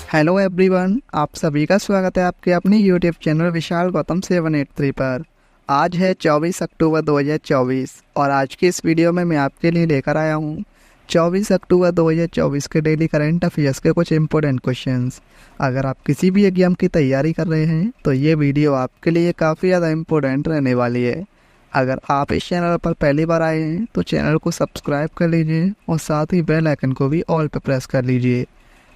Hello everyone, आप सभी का स्वागत है आपके अपने यूट्यूब चैनल विशाल गौतम 783 पर। आज है 24 अक्टूबर 2024 और आज की इस वीडियो में मैं आपके लिए लेकर आया हूँ 24 अक्टूबर 2024 के डेली करंट अफेयर्स के कुछ इंपॉर्टेंट क्वेश्चंस। अगर आप किसी भी एग्जाम की तैयारी कर रहे हैं तो ये वीडियो आपके लिए काफ़ी ज़्यादा इम्पोर्टेंट रहने वाली है। अगर आप इस चैनल पर पहली बार आए हैं तो चैनल को सब्सक्राइब कर लीजिए और साथ ही बेल आइकन को भी ऑल पर प्रेस कर लीजिए,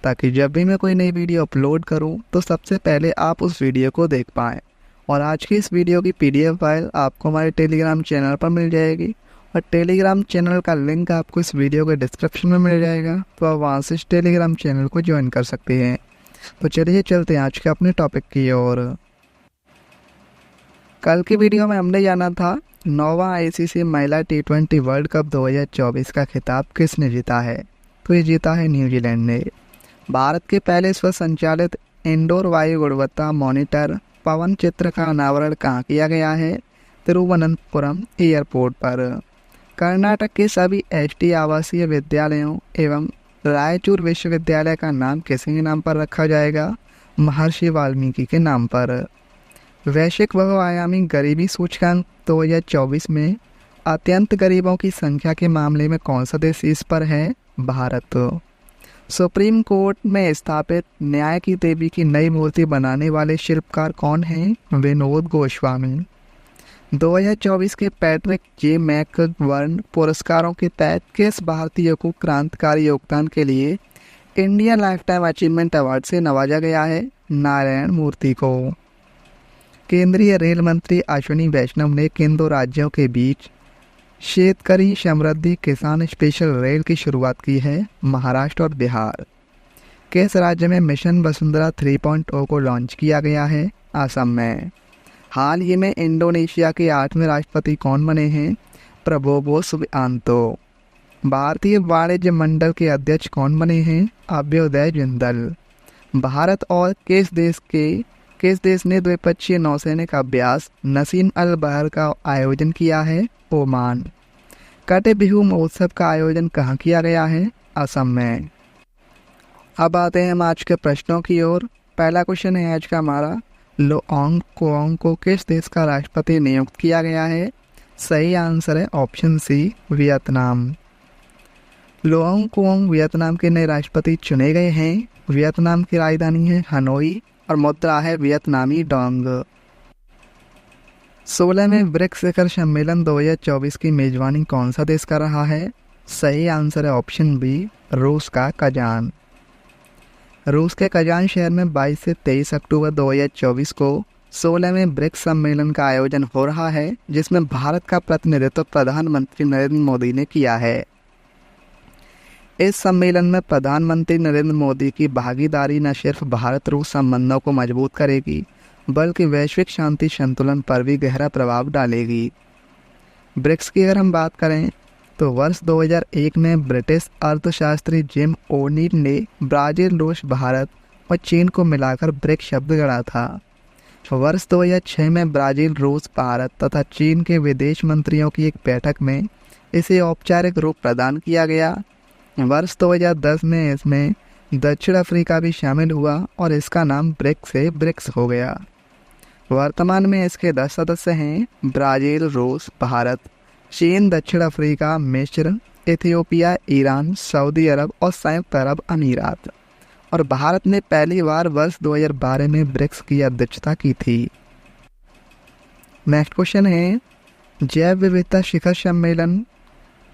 ताकि जब भी मैं कोई नई वीडियो अपलोड करूं तो सबसे पहले आप उस वीडियो को देख पाएँ। और आज की इस वीडियो की PDF फाइल आपको हमारे टेलीग्राम चैनल पर मिल जाएगी और टेलीग्राम चैनल का लिंक आपको इस वीडियो के डिस्क्रिप्शन में मिल जाएगा, तो आप वहां से इस टेलीग्राम चैनल को ज्वाइन कर सकते हैं। तो चलिए चलते हैं आज के अपने टॉपिक की ओर। कल की वीडियो में हमने जाना था 9वां ICC महिला T20 वर्ल्ड कप 2024 का खिताब किसने जीता है। तो ये जीता है न्यूजीलैंड ने। भारत के पहले स्व संचालित इंडोर वायु गुणवत्ता मॉनिटर पवन चित्र का अनावरण कहाँ किया गया है। तिरुवनंतपुरम एयरपोर्ट पर। कर्नाटक के सभी HT आवासीय विद्यालयों एवं रायचूर विश्वविद्यालय का नाम किसके नाम पर रखा जाएगा। महर्षि वाल्मीकि के नाम पर। वैश्विक बहुआयामी गरीबी सूचकांक 2024 में अत्यंत गरीबों की संख्या के मामले में कौन सा देश शीर्ष पर है। भारत। सुप्रीम कोर्ट में स्थापित न्याय की देवी की नई मूर्ति बनाने वाले शिल्पकार कौन हैं। विनोद गोस्वामी। 2024 के पैट्रिक J मैकबर्न पुरस्कारों के तहत किस भारतीय को क्रांतिकारी योगदान के लिए India life time achievement award से नवाजा गया है। नारायण मूर्ति को। केंद्रीय रेल मंत्री अश्विनी वैष्णव ने किन दो राज्यों के बीच शेतकरी समृद्धि किसान स्पेशल रेल की शुरुआत की है। महाराष्ट्र और बिहार। किस राज्य में मिशन वसुंधरा 3.0 को लॉन्च किया गया है। असम में। हाल ही में इंडोनेशिया के 8वें राष्ट्रपति कौन बने हैं। Prabowo Subianto. भारतीय वाणिज्य मंडल के अध्यक्ष कौन बने हैं। अभ्युदय जिंदल। भारत और किस देश ने द्विपक्षीय नौसैनिक अभ्यास नसीम अल बहर का आयोजन किया है। ओमान। कटे बिहू महोत्सव का आयोजन कहाँ किया गया है। असम में। अब आते हैं हम आज के प्रश्नों की ओर। पहला क्वेश्चन है आज का हमारा, लोअंग कोआंग को किस देश का राष्ट्रपति नियुक्त किया गया है। सही आंसर है ऑप्शन सी, वियतनाम। लोअंग कोआंग वियतनाम के नए राष्ट्रपति चुने गए हैं। वियतनाम की राजधानी है हनोई और मुद्रा है वियतनामी डोंग। 16वें ब्रिक्स शिखर सम्मेलन 2024 की मेजबानी कौन सा देश कर रहा है। सही आंसर है ऑप्शन बी, रूस का कजान। रूस के कजान शहर में 22 से 23 अक्टूबर 2024 को 16वें ब्रिक्स सम्मेलन का आयोजन हो रहा है, जिसमें भारत का प्रतिनिधित्व प्रधानमंत्री नरेंद्र मोदी ने किया है। इस सम्मेलन में प्रधानमंत्री नरेंद्र मोदी की भागीदारी न सिर्फ भारत रूस संबंधों को मजबूत करेगी, बल्कि वैश्विक शांति संतुलन पर भी गहरा प्रभाव डालेगी। ब्रिक्स की अगर हम बात करें तो वर्ष 2001 में ब्रिटिश अर्थशास्त्री जिम ओनील ने ब्राज़ील, रूस, भारत और चीन को मिलाकर ब्रिक्स शब्द गढ़ा था। वर्ष 2006 में ब्राज़ील, रूस, भारत तथा चीन के विदेश मंत्रियों की एक बैठक में इसे औपचारिक रूप प्रदान किया गया। वर्ष 2010 में इसमें दक्षिण अफ्रीका भी शामिल हुआ और इसका नाम ब्रिक्स से ब्रिक्स हो गया। वर्तमान में इसके 10 सदस्य हैं, ब्राज़ील, रूस, भारत, चीन, दक्षिण अफ्रीका, मिस्र, इथियोपिया, ईरान, सऊदी अरब और संयुक्त अरब अमीरात। और भारत ने पहली बार वर्ष 2012 में ब्रिक्स की अध्यक्षता की थी। नेक्स्ट क्वेश्चन है, जैव विविधता शिखर सम्मेलन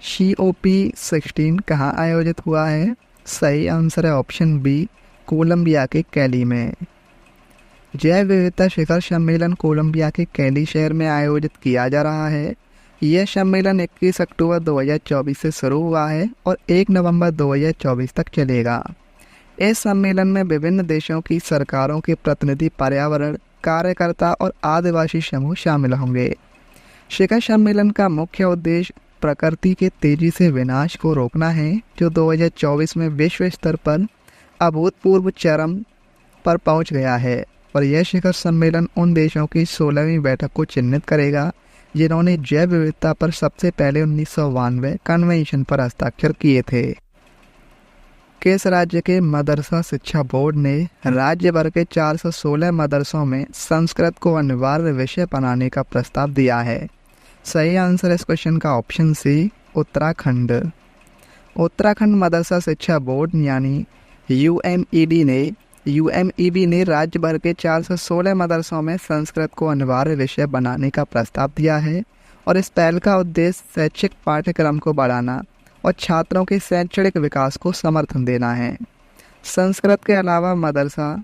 COP16 कहाँ आयोजित हुआ है। सही आंसर है ऑप्शन बी, कोलंबिया के कैली में। जैव विविधता शिखर सम्मेलन कोलंबिया के कैली शहर में आयोजित किया जा रहा है। यह सम्मेलन 21 अक्टूबर 2024 से शुरू हुआ है और 1 नवंबर 2024 तक चलेगा। इस सम्मेलन में विभिन्न देशों की सरकारों के प्रतिनिधि, पर्यावरण कार्यकर्ता और आदिवासी समूह शामिल होंगे। शिखर सम्मेलन का मुख्य उद्देश्य प्रकृति के तेजी से विनाश को रोकना है, जो 2024 में विश्व स्तर पर अभूतपूर्व चरम पर पहुंच गया है। और यह शिखर सम्मेलन उन देशों की 16वीं बैठक को चिन्हित करेगा जिन्होंने जैव विविधता पर सबसे पहले 1992 कन्वेंशन पर हस्ताक्षर किए थे। किस राज्य के मदरसा शिक्षा बोर्ड ने राज्य भर के 416 मदरसों में संस्कृत को अनिवार्य विषय बनाने का प्रस्ताव दिया है? सही आंसर इस क्वेश्चन का ऑप्शन सी, उत्तराखंड। उत्तराखंड मदरसा शिक्षा बोर्ड यानी यूएमईबी ने राज्य भर के 416 मदरसों में संस्कृत को अनिवार्य विषय बनाने का प्रस्ताव दिया है और इस पहल का उद्देश्य शैक्षिक पाठ्यक्रम को बढ़ाना और छात्रों के शैक्षणिक विकास को समर्थन देना है। संस्कृत के अलावा मदरसा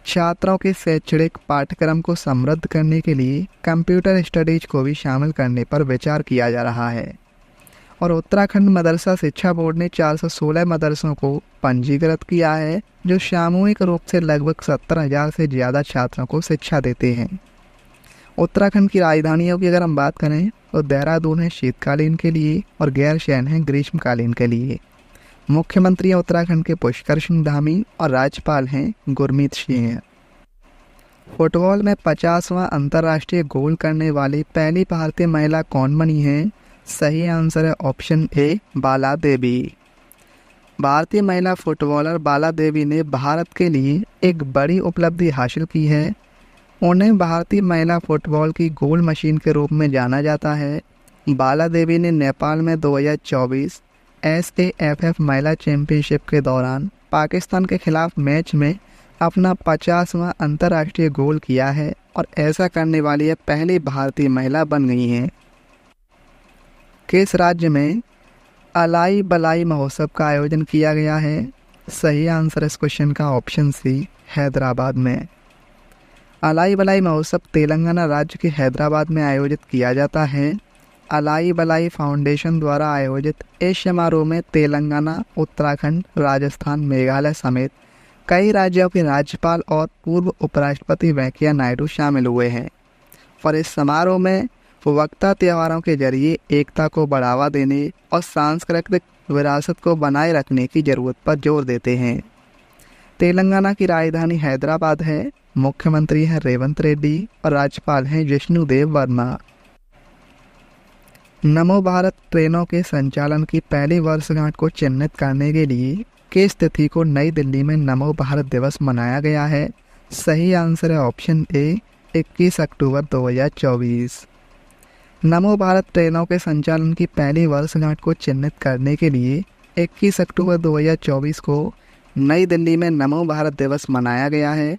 छात्रों के शैक्षणिक पाठ्यक्रम को समृद्ध करने के लिए कंप्यूटर स्टडीज को भी शामिल करने पर विचार किया जा रहा है और उत्तराखंड मदरसा शिक्षा बोर्ड ने 416 मदरसों को पंजीकृत किया है जो सामूहिक रूप से लगभग 70,000 से ज़्यादा छात्रों को शिक्षा देते हैं। उत्तराखंड की राजधानियों की अगर हम बात करें तो देहरादून है शीतकालीन के लिए और गैरसैंण है ग्रीष्मकालीन के लिए। मुख्यमंत्री उत्तराखंड के पुष्कर सिंह धामी और राज्यपाल हैं गुरमीत सिंह। फुटबॉल में 50वां अंतर्राष्ट्रीय गोल करने वाली पहली भारतीय महिला कौन बनी है? सही आंसर है ऑप्शन ए, बाला देवी। भारतीय महिला फुटबॉलर बाला देवी ने भारत के लिए एक बड़ी उपलब्धि हासिल की है। उन्हें भारतीय महिला फुटबॉल की गोल मशीन के रूप में जाना जाता है। बाला देवी ने नेपाल में 2024 SAFF महिला चैंपियनशिप के दौरान पाकिस्तान के खिलाफ मैच में अपना 50वां अंतर्राष्ट्रीय गोल किया है और ऐसा करने वाली यह पहली भारतीय महिला बन गई हैं। किस राज्य में अलाई बलाई महोत्सव का आयोजन किया गया है? सही आंसर इस क्वेश्चन का ऑप्शन सी, हैदराबाद में। अलाई बलाई महोत्सव तेलंगाना राज्य के हैदराबाद में आयोजित किया जाता है। अलाई बलाई फाउंडेशन द्वारा आयोजित इस समारोह में तेलंगाना, उत्तराखंड, राजस्थान, मेघालय समेत कई राज्यों के राज्यपाल और पूर्व उपराष्ट्रपति वेंकैया नायडू शामिल हुए हैं और इस समारोह में वक्ता त्योहारों के जरिए एकता को बढ़ावा देने और सांस्कृतिक विरासत को बनाए रखने की जरूरत पर जोर देते हैं। तेलंगाना की राजधानी हैदराबाद है। मुख्यमंत्री हैं रेवंत रेड्डी और राज्यपाल हैं जिष्णुदेव वर्मा। नमो भारत ट्रेनों के संचालन की पहली वर्षगांठ को चिन्हित करने के लिए किस तिथि को नई दिल्ली में नमो भारत दिवस मनाया गया है? सही आंसर है ऑप्शन ए, 21 अक्टूबर 2024। नमो भारत ट्रेनों के संचालन की पहली वर्षगांठ को चिन्हित करने के लिए 21 अक्टूबर 2024 को नई दिल्ली में नमो भारत दिवस मनाया गया है।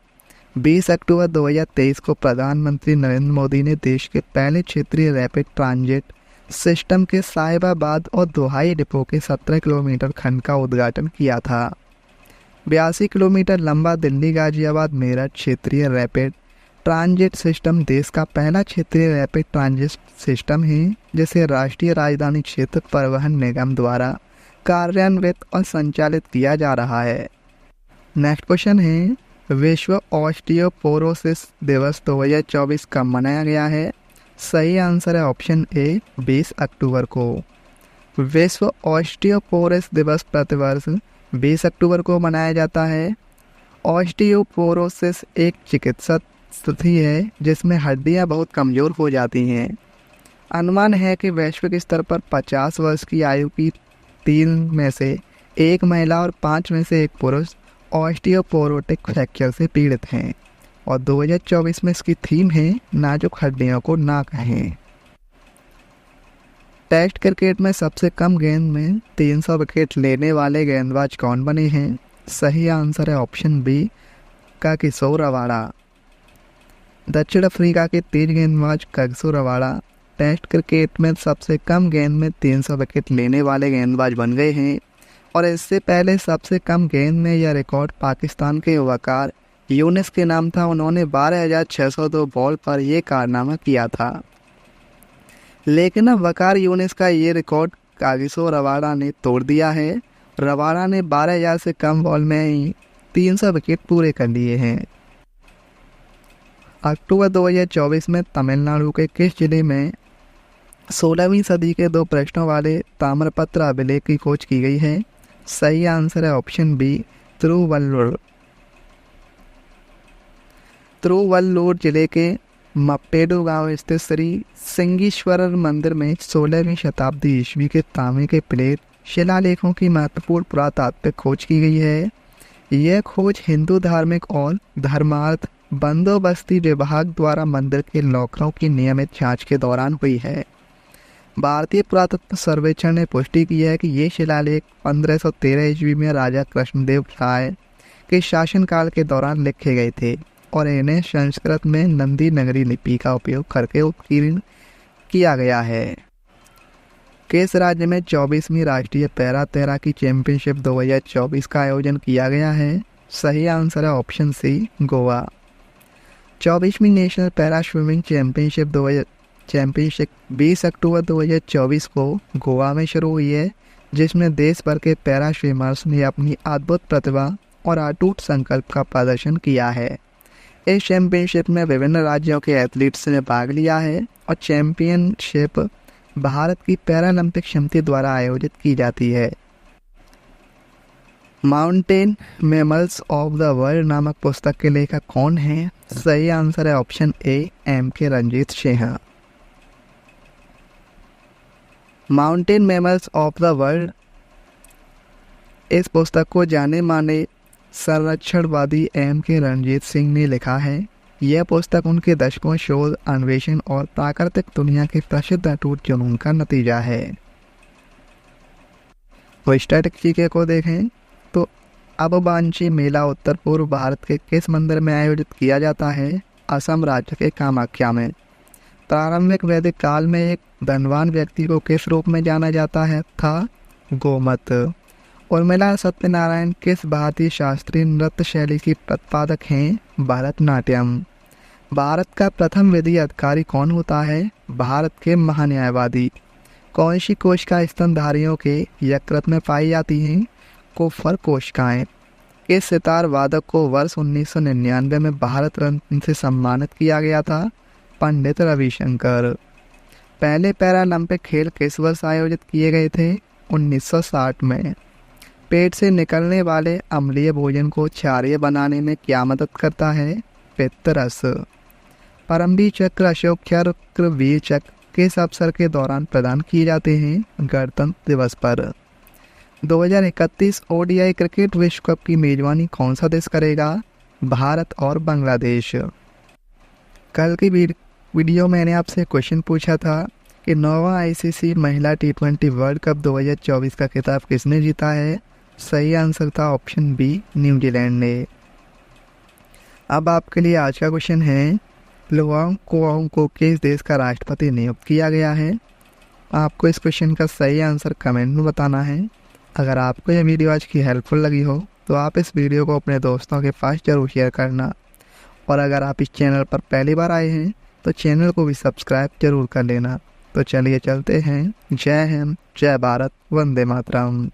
20 अक्टूबर 2023 को प्रधानमंत्री नरेंद्र मोदी ने देश के पहले क्षेत्रीय रैपिड ट्रांजिट सिस्टम के साहिबाबाद और दोहाई डिपो के 17 किलोमीटर खंड का उद्घाटन किया था। 82 किलोमीटर लंबा दिल्ली गाजियाबाद मेरठ क्षेत्रीय रैपिड ट्रांजिट सिस्टम देश का पहला क्षेत्रीय रैपिड ट्रांजिट सिस्टम है जिसे राष्ट्रीय राजधानी क्षेत्र परिवहन निगम द्वारा कार्यान्वित और संचालित किया जा रहा है। नेक्स्ट क्वेश्चन है, विश्व ऑस्टियोपोरोसिस दिवस 2024 कब मनाया गया है? सही आंसर है ऑप्शन ए, 20 अक्टूबर को। विश्व ऑस्टियोपोरोसिस दिवस प्रतिवर्ष 20 अक्टूबर को मनाया जाता है। ऑस्टियोपोरोसिस एक चिकित्सा स्थिति है जिसमें हड्डियां बहुत कमज़ोर हो जाती हैं। अनुमान है कि वैश्विक स्तर पर 50 वर्ष की आयु की 3 में से 1 महिला और 5 में से 1 पुरुष ऑस्टियोपोरोटिक फ्रैक्चर से पीड़ित हैं और 2024 में इसकी थीम है नाजुक हड्डियों को ना कहें। टेस्ट क्रिकेट में सबसे कम गेंद में 300 विकेट लेने वाले गेंदबाज कौन बने हैं? सही आंसर है ऑप्शन बी, कागिसो रबाडा। दक्षिण अफ्रीका के तेज गेंदबाज कागिसो रबाडा टेस्ट क्रिकेट में सबसे कम गेंद में 300 विकेट लेने वाले गेंदबाज बन गए हैं और इससे पहले सबसे कम गेंद में यह रिकॉर्ड पाकिस्तान के वकार यूनिस के नाम था। उन्होंने 12,602 बॉल पर यह कारनामा किया था, लेकिन अब वकार यूनिस का ये रिकॉर्ड कागिसो रबाडा ने तोड़ दिया है। रबाडा ने 12,000 से कम बॉल में ही 300 विकेट पूरे कर लिए हैं। अक्टूबर 2024 में तमिलनाडु के किस जिले में 16वीं सदी के 2 प्रश्नों वाले ताम्रपत्र अभिलेख की खोज की गई है? सही आंसर है ऑप्शन बी, तिरुवल्लुर। तिरुवल्लुर जिले के मप्पेडु गांव स्थित श्री सिंगीश्वरर मंदिर में 16वीं शताब्दी ईस्वी के तांबे के प्लेट शिलालेखों की महत्वपूर्ण पुरातात्विक खोज की गई है। यह खोज हिंदू धार्मिक और धर्मार्थ बंदोबस्ती विभाग द्वारा मंदिर के लॉकरों की नियमित जांच के दौरान हुई है। भारतीय पुरातत्व सर्वेक्षण ने पुष्टि की है कि ये शिलालेख 1513 ईस्वी में राजा कृष्णदेव राय के शासनकाल के दौरान लिखे गए थे और इन्हें संस्कृत में नंदी नगरी लिपि का उपयोग करके उत्कीर्ण किया गया है। किस राज्य में 24वीं राष्ट्रीय पैरा तैराकी चैंपियनशिप 2024 का आयोजन किया गया है? सही आंसर है ऑप्शन सी, गोवा। 24वीं नेशनल पैरा स्विमिंग चैंपियनशिप 20 अक्टूबर 2024 को गोवा में शुरू हुई है, जिसमें देश भर के पैरा स्विमर्स ने अपनी अद्भुत प्रतिभा और अटूट संकल्प का प्रदर्शन किया है। इस चैंपियनशिप में विभिन्न राज्यों के एथलीट्स ने भाग लिया है और चैंपियनशिप भारत की पैरालंपिक समिति द्वारा आयोजित की जाती है। Mountain mammals of the world नामक पुस्तक के लेखक कौन हैं? सही आंसर है option A, M.K. Ranjit Singh. Mountain mammals of the world इस पुस्तक को जाने माने संरक्षणवादी M.K. रंजीत सिंह ने लिखा है। यह पुस्तक उनके दशकों शोध, अन्वेषण और प्राकृतिक दुनिया के प्रसिद्ध अटूट जुनून का नतीजा है। तो स्टैटिस्टिक्स को देखें तो अबबांची मेला उत्तर पूर्व भारत के किस मंदिर में आयोजित किया जाता है? असम राज्य के कामाख्या में। प्रारंभिक वैदिक काल में एक धनवान व्यक्ति को किस रूप में जाना जाता है था? गोमत। उर्मिला सत्यनारायण किस भारतीय शास्त्रीय नृत्य शैली की प्रतिपादक हैं? भरतनाट्यम। भारत का प्रथम विधि अधिकारी कौन होता है? भारत के महान्यायवादी। कौन सी कोशिका स्तनधारियों के यकृत में पाई जाती हैं? कोफर कोशिकाएं। किस सितार वादक को वर्ष 1999 में भारत रत्न से सम्मानित किया गया था? पंडित रविशंकर। पहले पैरालंपिक खेल किस वर्ष आयोजित किए गए थे? 1960 में। पेट से निकलने वाले अम्लीय भोजन को क्षारीय बनाने में क्या मदद करता है? पित्तरस। परमवीर चक्र, अशोक चक्र, वीर चक्र किस अवसर के दौरान प्रदान किए जाते हैं? गणतंत्र दिवस पर। 2031 ODI क्रिकेट विश्व कप की मेजबानी कौन सा देश करेगा? भारत और बांग्लादेश। कल की वीडियो मैंने आपसे क्वेश्चन पूछा था कि 9वां ICC महिला T20 वर्ल्ड कप 2024 का खिताब किसने जीता है? सही आंसर था ऑप्शन बी, न्यूजीलैंड ने। अब आपके लिए आज का क्वेश्चन है, लुआंग कुआंग को किस देश का राष्ट्रपति नियुक्त किया गया है? आपको इस क्वेश्चन का सही आंसर कमेंट में बताना है। अगर आपको यह वीडियो आज की हेल्पफुल लगी हो तो आप इस वीडियो को अपने दोस्तों के पास जरूर शेयर करना, और अगर आप इस चैनल पर पहली बार आए हैं तो चैनल को भी सब्सक्राइब जरूर कर लेना। तो चलिए चलते हैं। जय हिंद, जय भारत, वंदे मातरम।